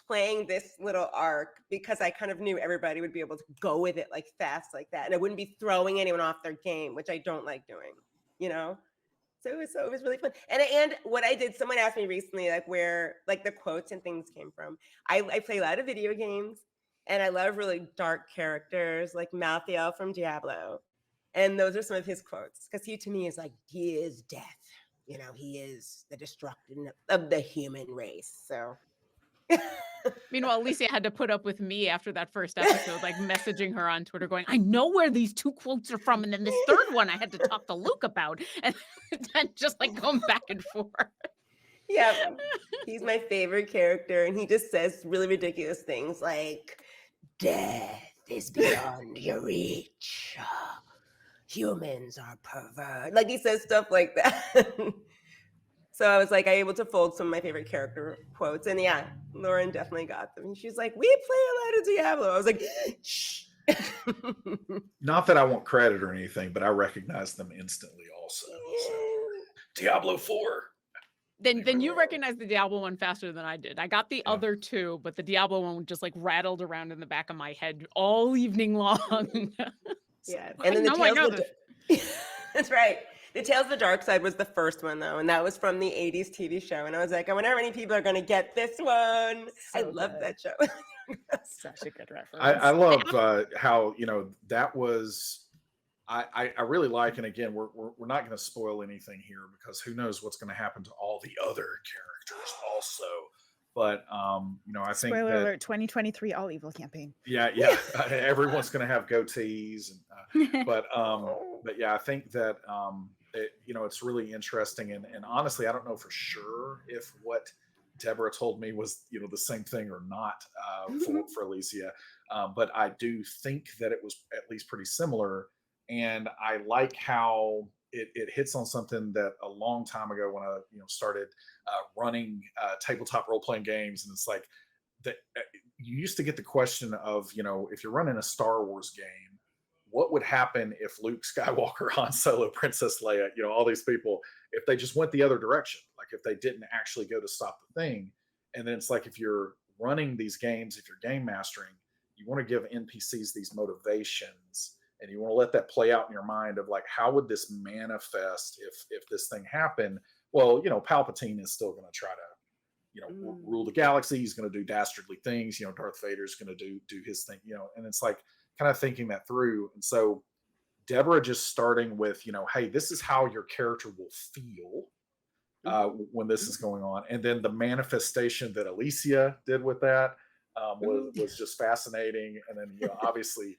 playing this little arc because I kind of knew everybody would be able to go with it like fast like that. And I wouldn't be throwing anyone off their game, which I don't like doing, So it was really fun. And what I did, someone asked me recently, like where like the quotes and things came from. I play a lot of video games. And I love really dark characters like Malthael from Diablo. And those are some of his quotes. Because he, to me, is like, he is death. He is the destruction of the human race. So. Meanwhile, Alicia had to put up with me after that first episode, like messaging her on Twitter going, I know where these two quotes are from. And then this third one I had to talk to Luke about. And then just like going back and forth. Yeah, he's my favorite character. And he just says really ridiculous things like, death is beyond your reach. Humans are perverted. Like he says stuff like that. So I was like, I able to fold some of my favorite character quotes. And yeah, Lauren definitely got them. And she's like, we play a lot of Diablo. I was like, shh. Not that I want credit or anything, but I recognize them instantly also. So. Diablo 4. Then you recognize the Diablo one faster than I did. I got the other two, but the Diablo one just like rattled around in the back of my head all evening long. Yeah, and then that's right. The Tales of the Dark Side was the first one though, and that was from the 80s TV show. And I was like, I wonder how many people are going to get this one. I love that show. Such a good reference. I love how that was. I really like, and again, we're not going to spoil anything here because who knows what's going to happen to all the other characters also. But I think spoiler alert: 2023 All Evil campaign. Yeah, everyone's going to have goatees, but yeah, I think that it's really interesting. And honestly, I don't know for sure if what Deborah told me was, the same thing or not for Alicia. But I do think that it was at least pretty similar. And I like how it hits on something that a long time ago when I, started running tabletop role playing games. And it's like that you used to get the question of, if you're running a Star Wars game, what would happen if Luke Skywalker, Han Solo, Princess Leia, all these people, if they just went the other direction, like if they didn't actually go to stop the thing. And then it's like, if you're running these games, if you're game mastering, you want to give NPCs these motivations, and you want to let that play out in your mind of like, how would this manifest if this thing happened? Well, Palpatine is still going to try to, rule the galaxy. He's going to do dastardly things. Darth Vader's going to do his thing, and it's like, kind of thinking that through. And so Deborah just starting with, hey, this is how your character will feel when this is going on. And then the manifestation that Alicia did with that was just fascinating. And then, obviously,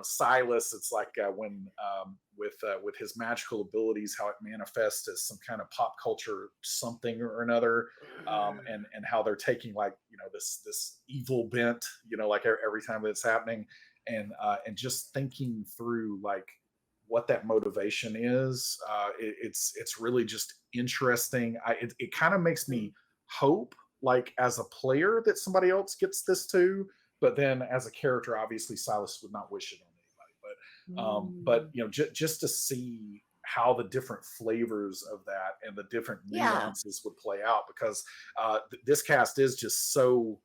Silas, it's like when with his magical abilities, how it manifests as some kind of pop culture something or another, and how they're taking like, this evil bent, like every time that it's happening. And just thinking through like what that motivation is, it's really just interesting. It kind of makes me hope, like as a player, that somebody else gets this too. But then as a character, obviously Silas would not wish it on anybody. But just to see how the different flavors of that and the different nuances would play out, because this cast is just so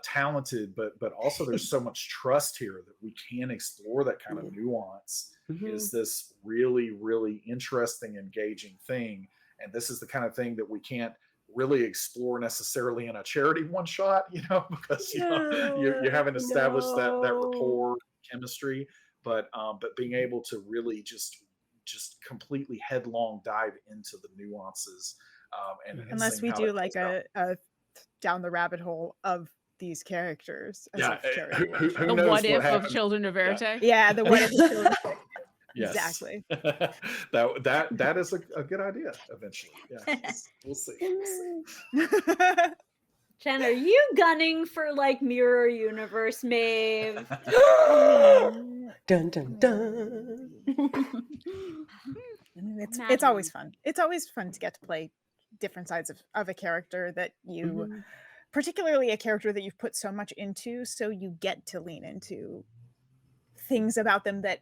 talented, but also there's so much trust here that we can explore that kind of nuance. Is this really, really interesting, engaging thing? And this is the kind of thing that we can't really explore necessarily in a charity one shot, because you haven't established that rapport, chemistry, but being able to really just completely headlong dive into the nuances, and unless we do like a down the rabbit hole of these characters. Who the knows what if happened? of Children of Éarte. Yeah, the what if of Children of Éarte. Yes. Exactly. that is a good idea eventually. Yeah. We'll see. Jen, are you gunning for like Mirror Universe, Maeve? Dun dun dun. I mean, it's always fun. It's always fun to get to play different sides of a character that you, particularly a character that you've put so much into, so you get to lean into things about them that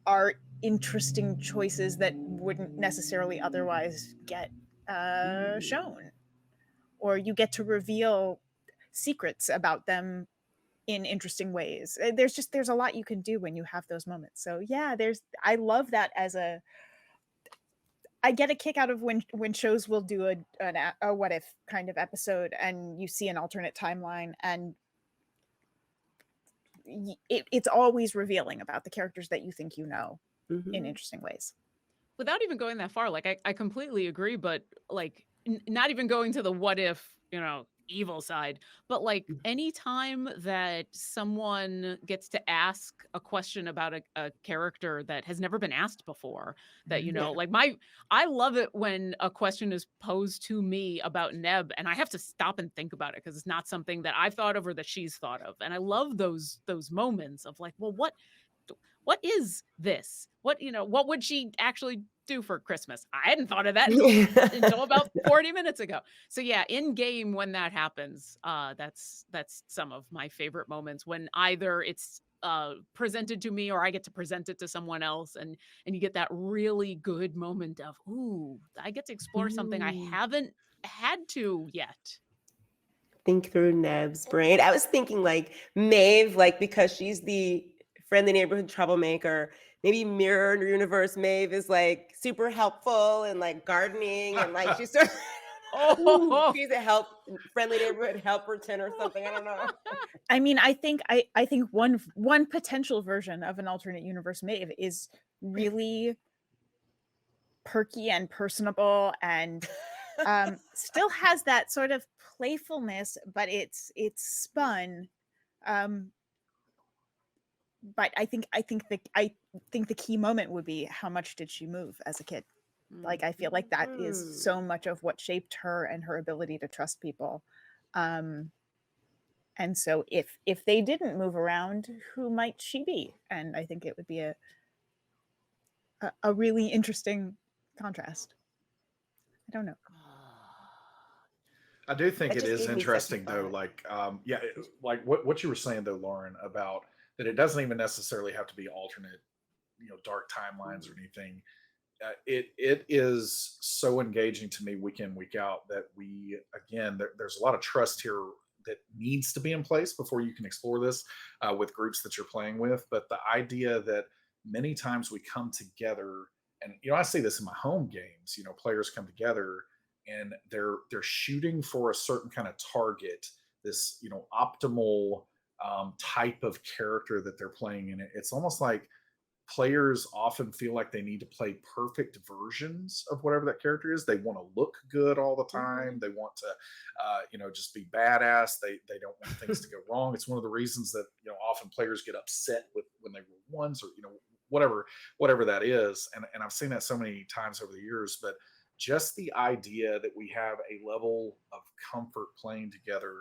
are interesting choices that wouldn't necessarily otherwise get shown, or you get to reveal secrets about them in interesting ways. There's a lot you can do when you have those moments. So yeah, I love that I get a kick out of when shows will do a what if kind of episode, and you see an alternate timeline, and it's always revealing about the characters that you think in interesting ways. Without even going that far, like I completely agree, but like not even going to the what if, evil side, but like anytime that someone gets to ask a question about a character that has never been asked before, that like I love it when a question is posed to me about Neb and I have to stop and think about it, because it's not something that I've thought of or that she's thought of. And I love those moments of like, well, what is this? What would she actually do for Christmas? I hadn't thought of that until about 40 minutes ago. So yeah, in game when that happens, that's some of my favorite moments, when either it's presented to me or I get to present it to someone else, and you get that really good moment of, ooh, I get to explore something I haven't had to yet. Think through Neb's brain. I was thinking like Maeve, like because she's the friendly neighborhood troublemaker. Maybe Mirror Universe Maeve is like super helpful and like gardening, and like she's sort of, she's a friendly neighborhood helperton or something. I don't know. I mean, I think one potential version of an alternate universe Maeve is really perky and personable, and still has that sort of playfulness, but it's spun. But I think think the key moment would be how much did she move as a kid? Like, I feel like that is so much of what shaped her and her ability to trust people. And so if they didn't move around, who might she be? And I think it would be a really interesting contrast. I don't know. I do think That it just is gave me such a interesting though, thought. like like what you were saying though, Lauren, about that it doesn't even necessarily have to be alternate, dark timelines or anything. It is so engaging to me week in, week out that there's a lot of trust here that needs to be in place before you can explore this with groups that you're playing with. But the idea that many times we come together, and I see this in my home games. Players come together and they're shooting for a certain kind of target, this optimal type of character that they're playing in. It's almost like players often feel like they need to play perfect versions of whatever that character is. They want to look good all the time. They want to, just be badass. They don't want things to go wrong. It's one of the reasons that often players get upset with when they roll ones, or whatever that is. And I've seen that so many times over the years. But just the idea that we have a level of comfort playing together,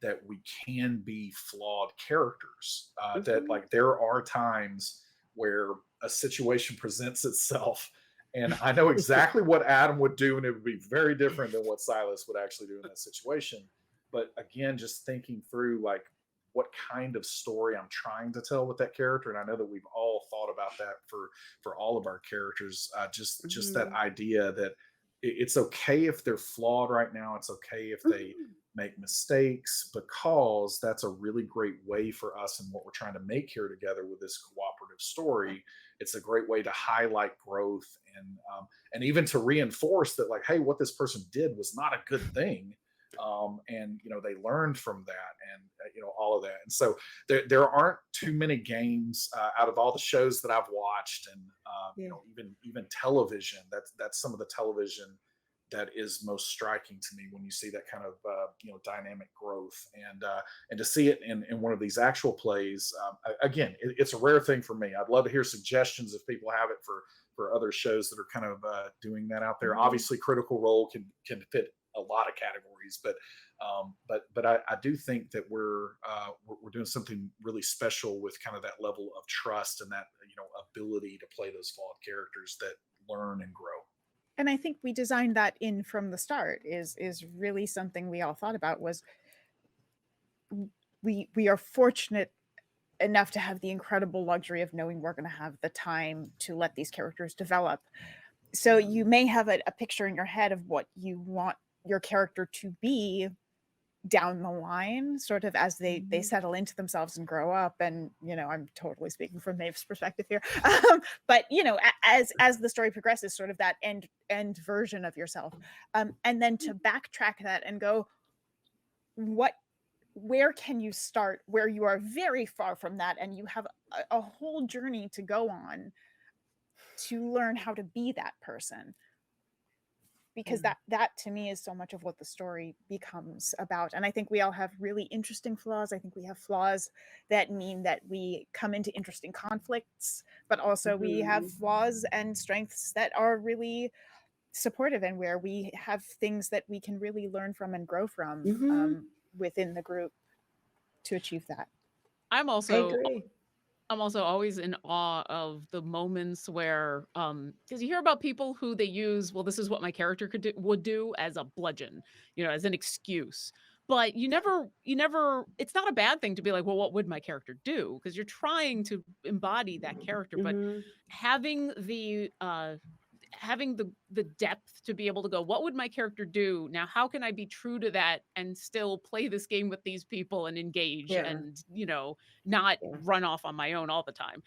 that we can be flawed characters, that like there are times where a situation presents itself and I know exactly what Adam would do, and it would be very different than what Silas would actually do in that situation. But again, just thinking through like what kind of story I'm trying to tell with that character, and I know that we've all thought about that for all of our characters. Just that idea that it's okay if they're flawed right now. It's okay if they make mistakes, because that's a really great way for us and what we're trying to make here together with this cooperative story. It's a great way to highlight growth and even to reinforce that, like, hey, what this person did was not a good thing. And they learned from that, and all of that. And so there aren't too many games out of all the shows that I've watched, and even television. That's some of the television that is most striking to me when you see that kind of dynamic growth, and to see it in one of these actual plays. Again, it's a rare thing for me. I'd love to hear suggestions if people have it for other shows that are kind of doing that out there. Obviously, Critical Role can fit a lot of categories, but I do think that we're doing something really special with kind of that level of trust and that ability to play those flawed characters that learn and grow. And I think we designed that in from the start is really something we all thought about. Was we are fortunate enough to have the incredible luxury of knowing we're going to have the time to let these characters develop. So you may have a picture in your head of what you want your character to be down the line, sort of as they settle into themselves and grow up. And I'm totally speaking from Maeve's perspective here, but as the story progresses, sort of that end version of yourself, and then to backtrack that and go, where can you start where you are very far from that, and you have a whole journey to go on to learn how to be that person. Because that to me is so much of what the story becomes about. And I think we all have really interesting flaws. I think we have flaws that mean that we come into interesting conflicts, but also we have flaws and strengths that are really supportive, and where we have things that we can really learn from and grow from within the group to achieve that. I agree. I'm also always in awe of the moments where, because you hear about people who they use, well, this is what my character would do, as a bludgeon, as an excuse. But you never, it's not a bad thing to be like, well, what would my character do? Because you're trying to embody that character, but having the depth to be able to go, what would my character do? Now, how can I be true to that and still play this game with these people and engage and, not run off on my own all the time,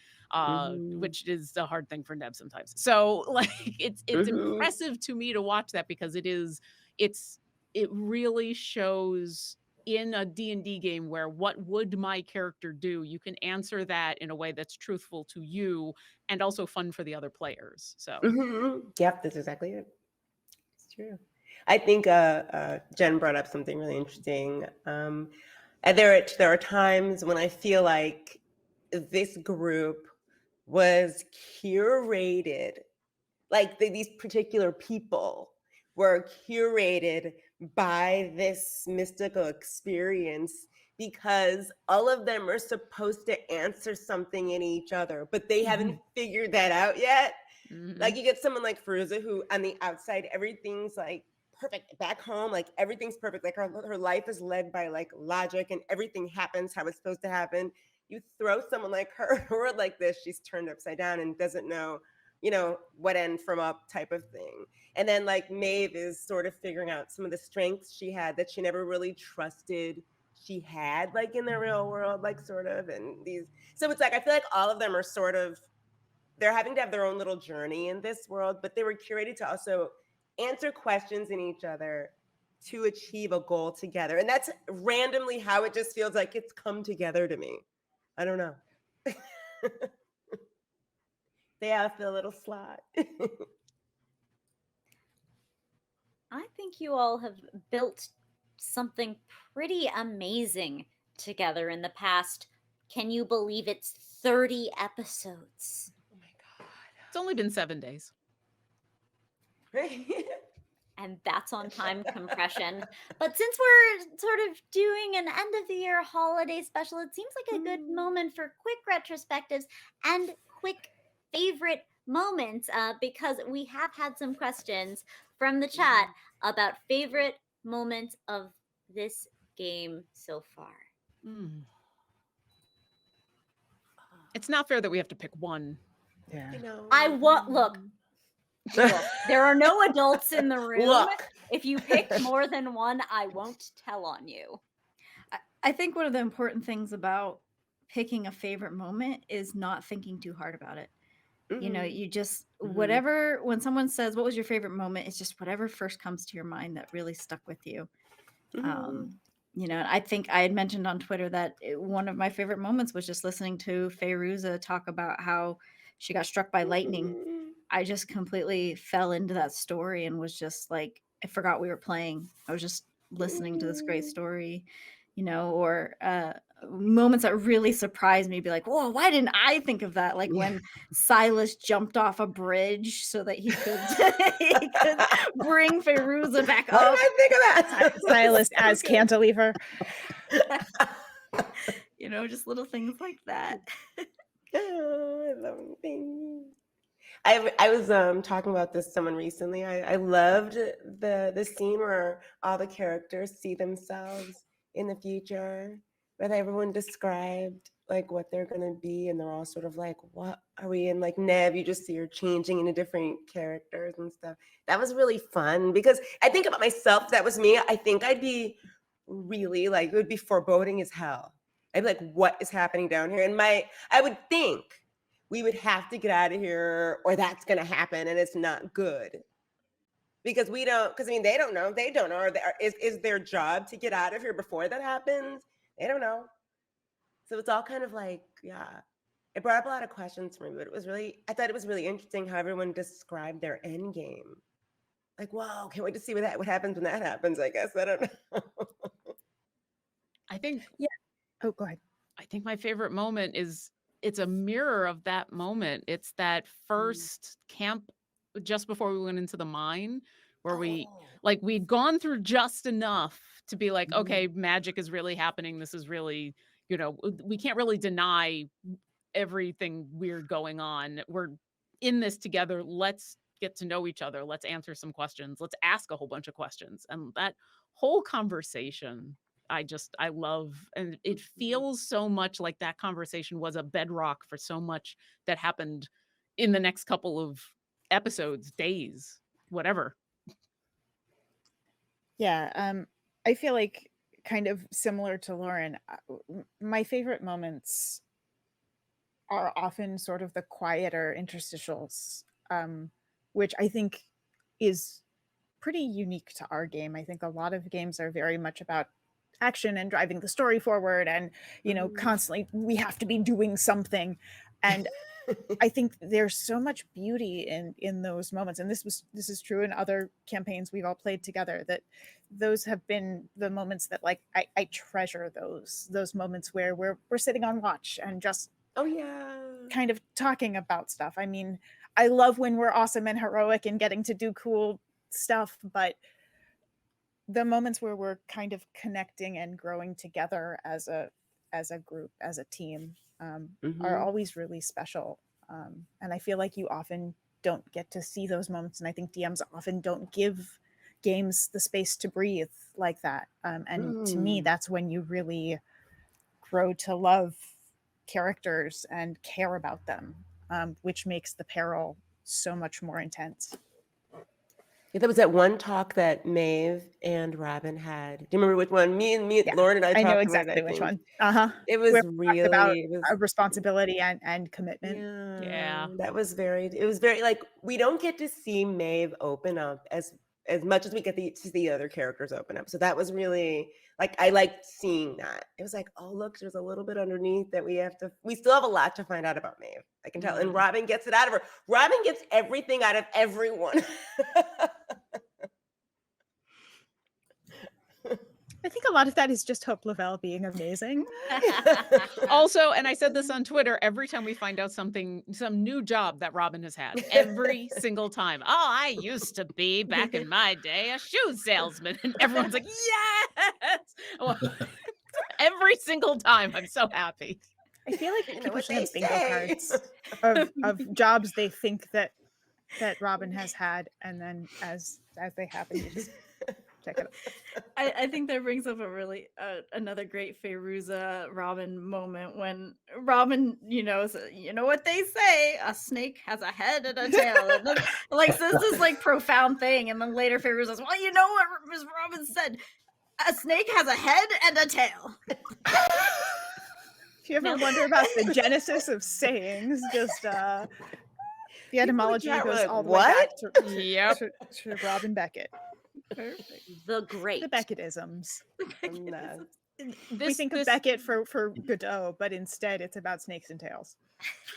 which is a hard thing for Neb sometimes. So like, it's impressive to me to watch that, because it really shows in a D&D game where what would my character do? You can answer that in a way that's truthful to you and also fun for the other players. So Yep, that's exactly it. It's true. I think Jen brought up something really interesting. And there are times when I feel like this group was curated. Like these particular people were curated by this mystical experience because all of them are supposed to answer something in each other, but they haven't figured that out yet. Like you get someone like Fairuza, who on the outside, everything's like perfect. Back home, like everything's perfect. Like her life is led by like logic and everything happens how it's supposed to happen. You throw someone like her in a world like this, she's turned upside down and doesn't know, what end from up type of thing. And then like Maeve is sort of figuring out some of the strengths she had that she never really trusted she had, like in the real world, like sort of. And so it's like, I feel like all of them are sort of, they're having to have their own little journey in this world, but they were curated to also answer questions in each other to achieve a goal together. And that's randomly how it just feels like it's come together to me. I don't know. They all feel a little slot. I think you all have built something pretty amazing together in the past. Can you believe it's 30 episodes? Oh my God. It's only been 7 days. And that's on time compression. But since we're sort of doing an end of the year holiday special, it seems like a good moment for quick retrospectives and quick favorite moments, because we have had some questions from the chat about favorite moments of this game so far. It's not fair that we have to pick one. Yeah. Look, there are no adults in the room. Look. If you pick more than one, I won't tell on you. I think one of the important things about picking a favorite moment is not thinking too hard about it. You just whatever, when someone says, what was your favorite moment? It's just whatever first comes to your mind that really stuck with you. I think I had mentioned on Twitter that one of my favorite moments was just listening to Fairuza talk about how she got struck by lightning. I just completely fell into that story and was just like, I forgot we were playing. I was just listening to this great story, or moments that really surprised me, be like, whoa, why didn't I think of that? Like when Silas jumped off a bridge so that he could bring Fairuza back Why up. did I think of that? Silas as cantilever. Just little things like that. Oh, I love things. I was talking about this to someone recently. I loved the scene where all the characters see themselves in the future, where everyone described like what they're gonna be, and they're all sort of like, what are we? And like Nev, you just see her changing into different characters and stuff. That was really fun because I think about myself. If that was me, I think I'd be really like, it would be foreboding as hell. I'd be like, what is happening down here? And I would think we would have to get out of here or that's going to happen and it's not good. Because they don't know. They don't know. Is their job to get out of here before that happens? They don't know. So it's all kind of like, yeah. It brought up a lot of questions for me, but I thought it was really interesting how everyone described their end game. Like, whoa, can't wait to see what happens when that happens, I guess. I don't know. I think. Yeah. Oh, go ahead. I think my favorite moment it's a mirror of that moment. It's that first camp just before we went into the mine where we'd gone through just enough to be like, okay, magic is really happening. This is really, we can't really deny everything weird going on. We're in this together. Let's get to know each other. Let's answer some questions. Let's ask a whole bunch of questions. And that whole conversation, I love, and it feels so much like that conversation was a bedrock for so much that happened in the next couple of episodes, days, whatever. Yeah, I feel like kind of similar to Lauren, my favorite moments are often sort of the quieter interstitials, which I think is pretty unique to our game. I think a lot of games are very much about action and driving the story forward and constantly we have to be doing something, and I think there's so much beauty in those moments, and this is true in other campaigns we've all played together, that those have been the moments that like I treasure those moments where we're sitting on watch and just Oh yeah. kind of talking about stuff. I mean, I love when we're awesome and heroic and getting to do cool stuff, but the moments where we're kind of connecting and growing together as a group, as a team, are Mhm. always really special. And I feel like you often don't get to see those moments, and I think DMs often don't give games the space to breathe like that. And to me, Mm. that's when you really grow to love characters and care about them, which makes the peril so much more intense. Yeah, there was that one talk that Maeve and Robin had. Do you remember which one? Me, Yeah, Lauren and I I know talked about it, I exactly which think. one. It Where was we talked about really, it was, responsibility and commitment. Yeah. that was it was very like, we don't get to see Maeve open up as much as we get to see other characters open up. So that was really like, I liked seeing that. It was like, oh look, there's a little bit underneath that we still have a lot to find out about Maeve. I can tell. And Robin gets it out of her. Robin gets everything out of everyone. I think a lot of that is just Hope LaVelle being amazing. Also, and I said this on Twitter, every time we find out some new job that Robin has had, every single time. Oh, I used to be back in my day a shoe salesman, and everyone's like, yes. Well, every single time, I'm so happy. I feel like You know people what should they have bingo say. cards of jobs they think that Robin has had, and then as they happen, you just check it out. I think that brings up a really another great Fairuza Robin moment when Robin, you know what they say, a snake has a head and a tail, and then, like, says this like profound thing, and then later Fairuza's, well, you know what Miss Robin said, a snake has a head and a tail. If you ever wonder about the genesis of sayings, just the etymology chat were goes like, all the way back "What?" Yep. to Robin Beckett. Perfect. The great. The Beckettisms. We think of Beckett for Godot, but instead it's about snakes and tails.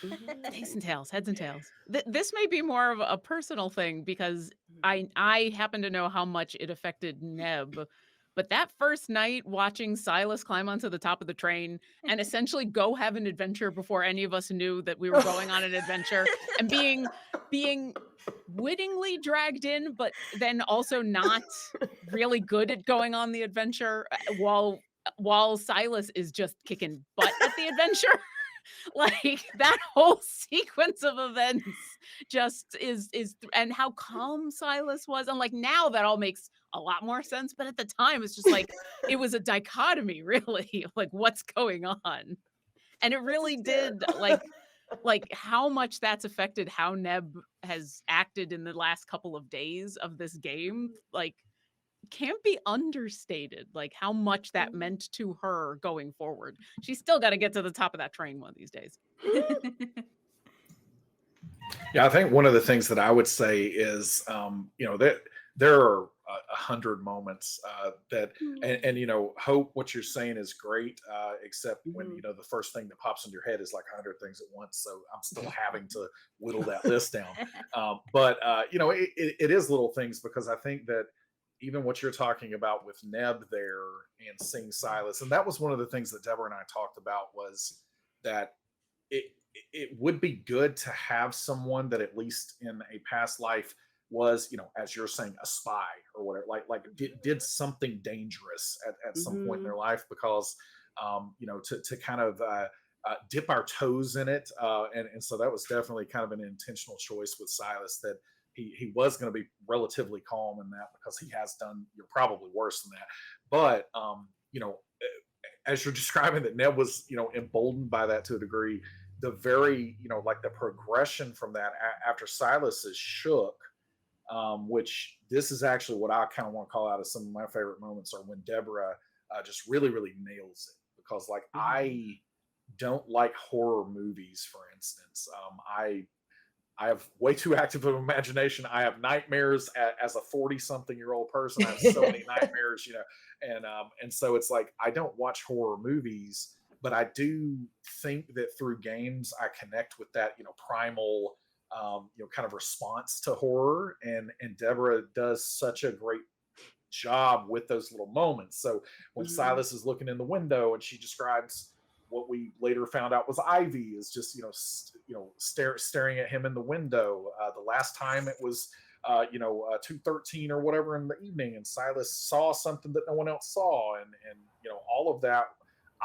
Snakes and tails, heads and tails. This may be more of a personal thing because I happen to know how much it affected Neb. But that first night watching Silas climb onto the top of the train and essentially go have an adventure before any of us knew that we were going on an adventure, and being wittingly dragged in, but then also not really good at going on the adventure while Silas is just kicking butt at the adventure. Like that whole sequence of events just is and how calm Silas was. And like now that all makes a lot more sense. But at the time, it's just like it was a dichotomy, really, like what's going on. And it really did like how much that's affected how Neb has acted in the last couple of days of this game. Like can't be understated, like how much that meant to her going forward. She's still got to get to the top of that train one of these days. Yeah, I think one of the things that I would say is, that there are 100 moments that, and Hope, what you're saying is great, except when the first thing that pops into your head is like 100 things at once. So I'm still having to whittle that list down. But it is little things, because I think that even what you're talking about with Neb there and seeing Silas, and that was one of the things that Deborah and I talked about, was that it would be good to have someone that at least in a past life was, as you're saying, a spy or whatever, like did something dangerous at some point in their life, because to kind of dip our toes in it, and so that was definitely kind of an intentional choice with Silas, that he was going to be relatively calm in that, because he has done probably worse than that. But as you're describing, that Neb was emboldened by that to a degree. The very like the progression from that after Silas is shook, which this is actually what I kind of want to call out as some of my favorite moments, are when Deborah just really nails it, because like I don't like horror movies, for instance. I have way too active of an imagination. I have nightmares as a 40-something-year-old person. I have so many nightmares, and so it's like I don't watch horror movies, but I do think that through games I connect with that, primal, kind of response to horror, and Deborah does such a great job with those little moments. So when Silas is looking in the window and she describes what we later found out was Ivy is just staring at him in the window. The last time it was 2:13 or whatever in the evening, and Silas saw something that no one else saw, and all of that.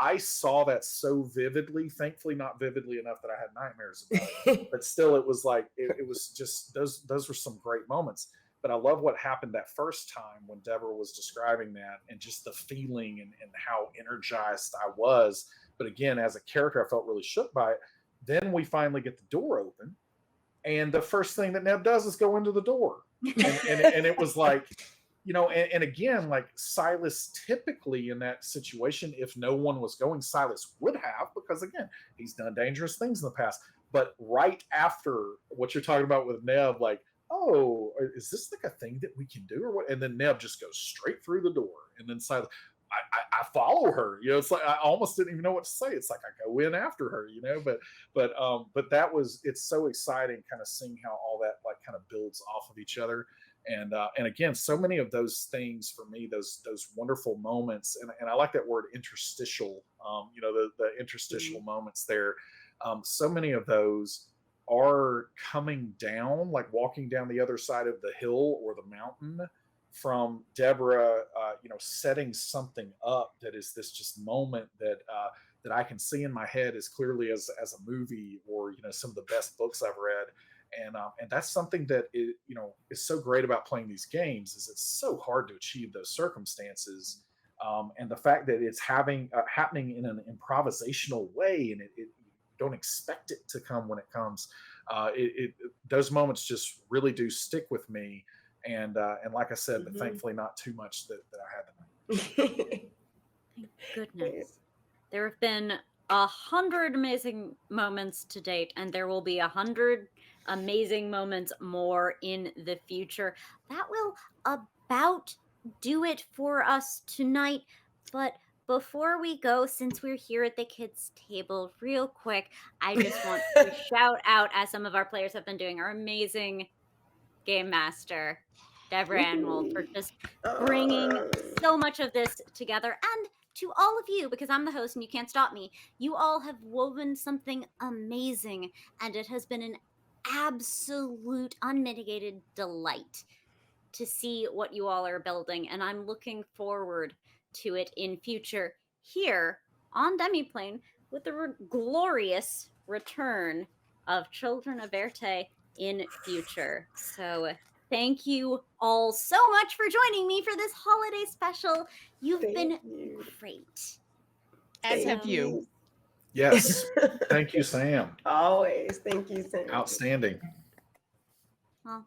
I saw that so vividly, thankfully not vividly enough that I had nightmares about it, but still it was like, it was just, those were some great moments. But I love what happened that first time when Deborah was describing that, and just the feeling and how energized I was. But again, as a character, I felt really shook by it. Then we finally get the door open, and the first thing that Neb does is go into the door. And it was like, and again, like Silas, typically in that situation, if no one was going, Silas would have, because again, he's done dangerous things in the past. But right after what you're talking about with Neb, like, oh, is this like a thing that we can do or what? And then Neb just goes straight through the door. And then Silas, I follow her, it's like, I almost didn't even know what to say. It's like, I go in after her, but that was, it's so exciting kind of seeing how all that like kind of builds off of each other. And again, so many of those things for me, those wonderful moments, and I like that word interstitial, the interstitial moments there. So many of those are coming down, like walking down the other side of the hill or the mountain, from Deborah, setting something up that is this just moment that I can see in my head as clearly as a movie, or some of the best books I've read. And that's something that is so great about playing these games, is it's so hard to achieve those circumstances, and the fact that it's happening in an improvisational way, and it don't expect it to come when it comes. Those moments just really do stick with me, and like I said, but thankfully not too much that I had tonight. Thank goodness. There have been 100 amazing moments to date, and there will be 100 amazing moments more in the future. That will about do it for us tonight. But before we go, since we're here at the kids' table, real quick, I just want to shout out, as some of our players have been doing, our amazing game master, Deborah Ann Woll, for just bringing so much of this together. And to all of you, because I'm the host and you can't stop me, you all have woven something amazing, and it has been an absolute unmitigated delight to see what you all are building, and I'm looking forward to it in future here on Demiplane, with the glorious return of Children of Éarte in future. So thank you all so much for joining me for this holiday special. You've been great. As have you. Yes. Thank you, Sam. Always. Thank you, Sam. Outstanding. Well,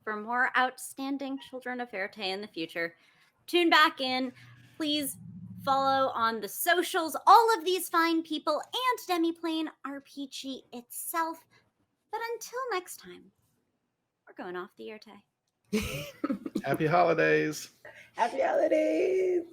for more outstanding Children of Éarte in the future, tune back in. Please follow on the socials, all of these fine people, and Demiplane RPG itself. But until next time, we're going off the Éarte. Happy holidays. Happy holidays.